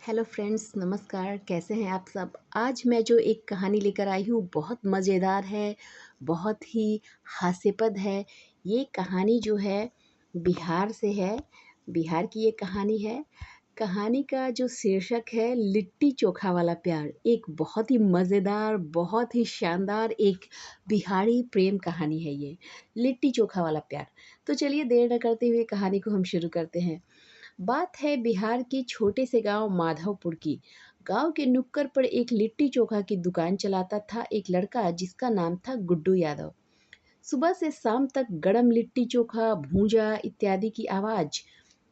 Hello friends, नमस्कार। कैसे हैं आप सब। आज मैं जो एक कहानी लेकर आई हूँ बहुत मज़ेदार है, बहुत ही हास्यपद है। ये कहानी जो है बिहार से है। बिहार की ये कहानी है। कहानी का जो शीर्षक है लिट्टी चोखा वाला प्यार। एक बहुत ही मज़ेदार, बहुत ही शानदार एक बिहारी प्रेम कहानी है ये, लिट्टी चोखा वाला प्यार। तो चलिए देर न करते हुए कहानी को हम शुरू करते हैं। बात है बिहार के छोटे से गांव माधवपुर की। गांव के नुक्कड़ पर एक लिट्टी चोखा की दुकान चलाता था एक लड़का जिसका नाम था गुड्डू यादव। सुबह से शाम तक गरम लिट्टी चोखा, भूंजा इत्यादि की आवाज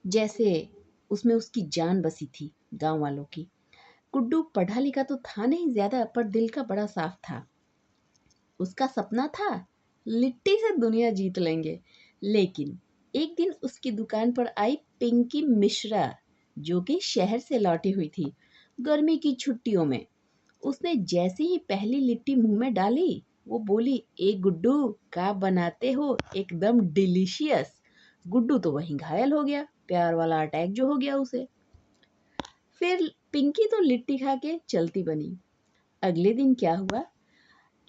जैसे उसमें उसकी जान बसी थी गांव वालों की। गुड्डू पढ़ा लिखा तो था नहीं ज्यादा, पर दिल का बड़ा साफ था। उसका सपना था लिट्टी से दुनिया जीत लेंगे। लेकिन एक दिन उसकी दुकान पर आई पिंकी मिश्रा, जो कि शहर से लौटी हुई थी गर्मी की छुट्टियों में। उसने जैसे ही पहली लिट्टी मुंह में डाली, वो बोली, ए गुड्डू, क्या बनाते हो, एकदम डिलीशियस। गुड्डू तो वहीं घायल हो गया, प्यार वाला अटैक जो हो गया उसे। फिर पिंकी तो लिट्टी खा के चलती बनी। अगले दिन क्या हुआ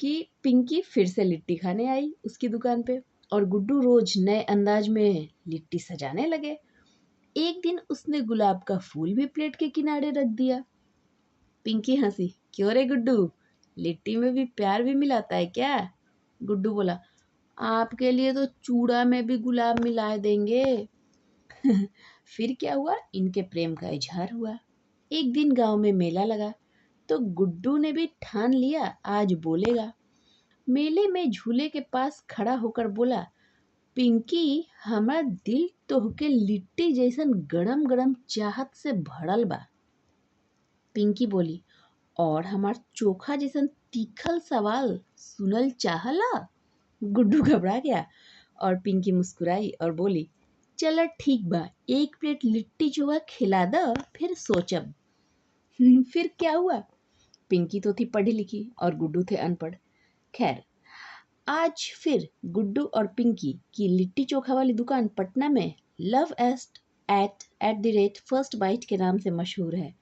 कि पिंकी फिर से लिट्टी खाने आई उसकी दुकान पे, और गुड्डू रोज नए अंदाज में लिट्टी सजाने लगे। एक दिन उसने गुलाब का फूल भी प्लेट के किनारे रख दिया। पिंकी हंसी, क्यों रे गुड्डू, लिट्टी में भी प्यार भी मिलाता है क्या। गुड्डू बोला, आपके लिए तो चूड़ा में भी गुलाब मिला देंगे। फिर क्या हुआ, इनके प्रेम का इजहार हुआ। एक दिन गांव में मेला लगा तो गुड्डू ने भी ठान लिया आज बोलेगा। मेले में झूले के पास खड़ा होकर बोला, पिंकी, हमार दिल तोहके लिट्टी जैसन गरम गरम चाहत से भरल बा। पिंकी बोली, और हमार चोखा जैसन तीखल सवाल सुनल चाहला। गुड्डू घबरा गया और पिंकी मुस्कुराई और बोली, चल ठीक बा, एक प्लेट लिट्टी चोखा खिला द, फिर सोचब। फिर क्या हुआ, पिंकी तो थी पढ़ी लिखी और गुड्डू थे अनपढ़। खैर, आज फिर गुड्डू और पिंकी की लिट्टी चोखा वाली दुकान पटना में love at the rate first bite के नाम से मशहूर है।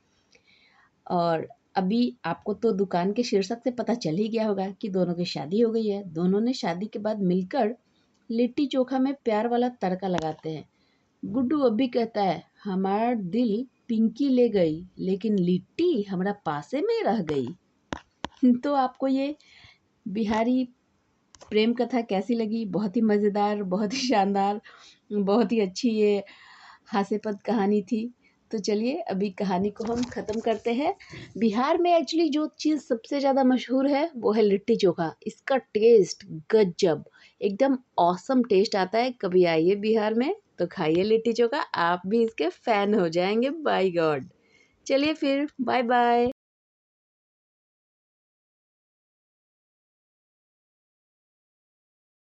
और अभी आपको तो दुकान के शीर्षक से पता चल ही गया होगा कि दोनों की शादी हो गई है। दोनों ने शादी के बाद मिलकर लिट्टी चोखा में प्यार वाला तड़का लगाते हैं। गुड्डू अभी कहता है, हमारा दिल पिंकी ले गई, लेकिन लिट्टी हमारा पासे में रह गई। तो आपको ये बिहारी प्रेम कथा कैसी लगी। बहुत ही मज़ेदार, बहुत ही शानदार, बहुत ही अच्छी ये हास्यपद कहानी थी। तो चलिए अभी कहानी को हम ख़त्म करते हैं। बिहार में एक्चुअली जो चीज़ सबसे ज़्यादा मशहूर है वो है लिट्टी चोखा। इसका टेस्ट गजब, एकदम ऑसम टेस्ट आता है। कभी आइए बिहार में तो खाइए लिट्टी चोखा, आप भी इसके फ़ैन हो जाएंगे, बाय गॉड। चलिए फिर, बाय बाय।